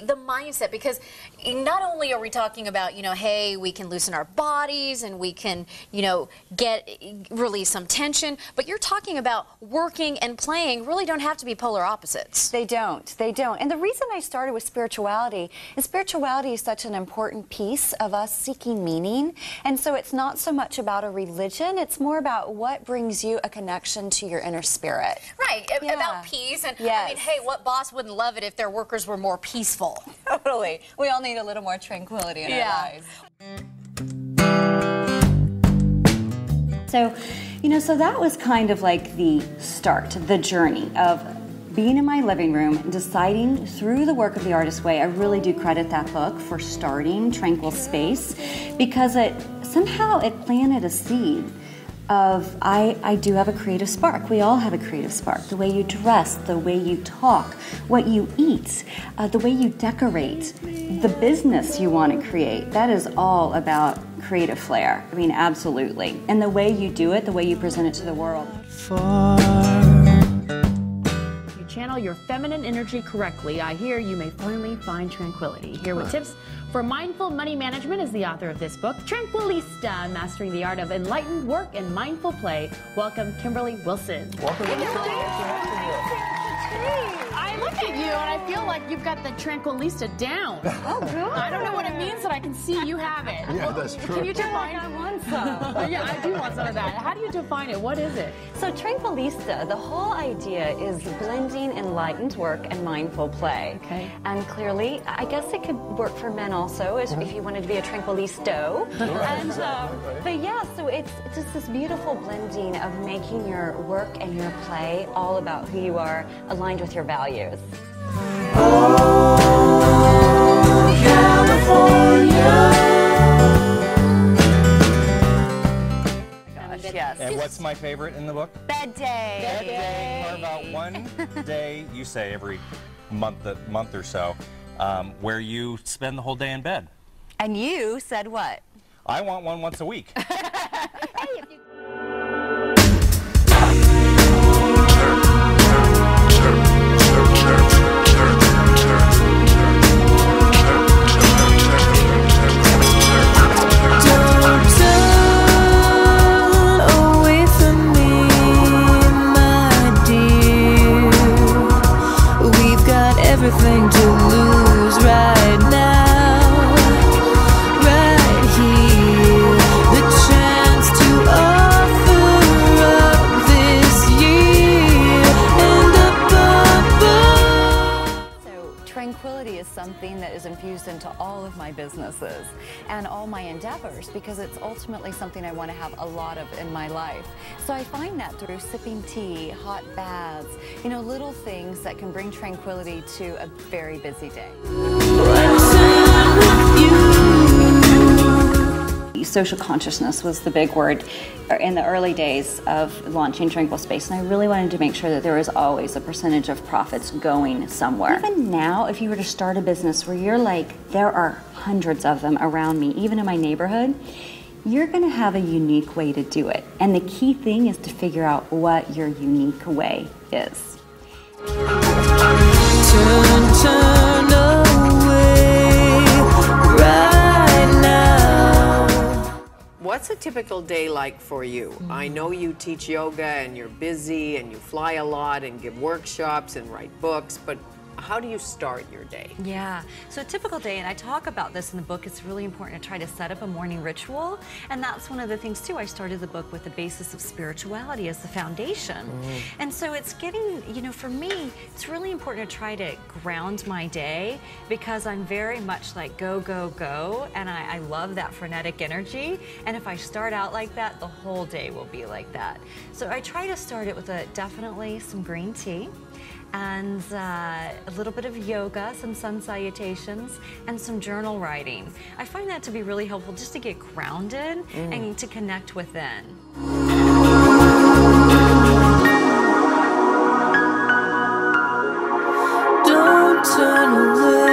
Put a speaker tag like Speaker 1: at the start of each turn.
Speaker 1: the mindset, because not only are we talking about, you know, hey, we can loosen our bodies and we can, you know, release some tension, but you're talking about working and playing really don't have to be polar opposites.
Speaker 2: They don't. And the reason I started with spirituality is such an important piece of us seeking meaning. And so it's not so much about a religion, it's more about what brings you a connection to your inner spirit.
Speaker 1: Right, about peace. And I mean, hey, what boss wouldn't love it if their workers were more peaceful?
Speaker 2: Totally. We all need a little more tranquility in our lives.
Speaker 3: So, you know, so that was kind of like the start, the journey of being in my living room, deciding through the work of The Artist's Way. I really do credit that book for starting Tranquil Space, because somehow it planted a seed of I do have a creative spark. We all have a creative spark. The way you dress, the way you talk, what you eat, the way you decorate, the business you want to create, that is all about creative flair. I mean, absolutely. And the way you do it, the way you present it to the world.
Speaker 4: Channel your feminine energy correctly, I hear you may finally find tranquility. Here with tips for mindful money management is the author of this book, Tranquilista, Mastering the Art of Enlightened Work and Mindful Play. Welcome, Kimberly Wilson.
Speaker 5: Welcome.
Speaker 4: I look at you and I feel like you've got the Tranquilista down.
Speaker 2: Oh, good.
Speaker 4: I don't know what it means, but I can see you have it.
Speaker 5: Yeah, that's true.
Speaker 4: Can you define?
Speaker 2: I want some.
Speaker 4: Yeah, I do want some of that. How do you define it? What is it?
Speaker 2: So Tranquilista, the whole idea is blending enlightened work and mindful play.
Speaker 4: Okay.
Speaker 2: And clearly, I guess it could work for men also, if you wanted to be a tranquilisto. And, but yeah, so it's just this beautiful blending of making your work and your play all about who you are, aligned with your values.
Speaker 3: Yes.
Speaker 6: And what's my favorite in the book?
Speaker 3: Bed day.
Speaker 6: Bed day. Carve out one day, you say every month or so, where you spend the whole day in bed.
Speaker 3: And you said what?
Speaker 6: I want one once a week.
Speaker 7: Everything to lose right now, right here, the chance to offer up this year and above.
Speaker 2: So tranquility is something that is infused into all of my businesses and all my endeavors, because it's ultimately something I want to have a lot of in my life. So I find that through sipping tea, hot baths, you know, little things that can bring tranquility to a very busy day.
Speaker 3: Social consciousness was the big word in the early days of launching Tranquil Space, and I really wanted to make sure that there was always a percentage of profits going somewhere. Even now, if you were to start a business where you're like, there are hundreds of them around me, even in my neighborhood, you're going to have a unique way to do it. And the key thing is to figure out what your unique way is.
Speaker 7: Turn away right now.
Speaker 8: What's a typical day like for you? I know you teach yoga and you're busy and you fly a lot and give workshops and write books, but how do you start your day?
Speaker 9: Yeah, so a typical day, and I talk about this in the book, it's really important to try to set up a morning ritual, and that's one of the things too. I started the book with the basis of spirituality as the foundation. And so it's getting, you know, for me, it's really important to try to ground my day, because I'm very much like go, go, go, and I love that frenetic energy, and if I start out like that, the whole day will be like that. So I try to start it with definitely some green tea, and a little bit of yoga, some sun salutations, and some journal writing. I find that to be really helpful just to get grounded and to connect within.
Speaker 7: Don't turn away.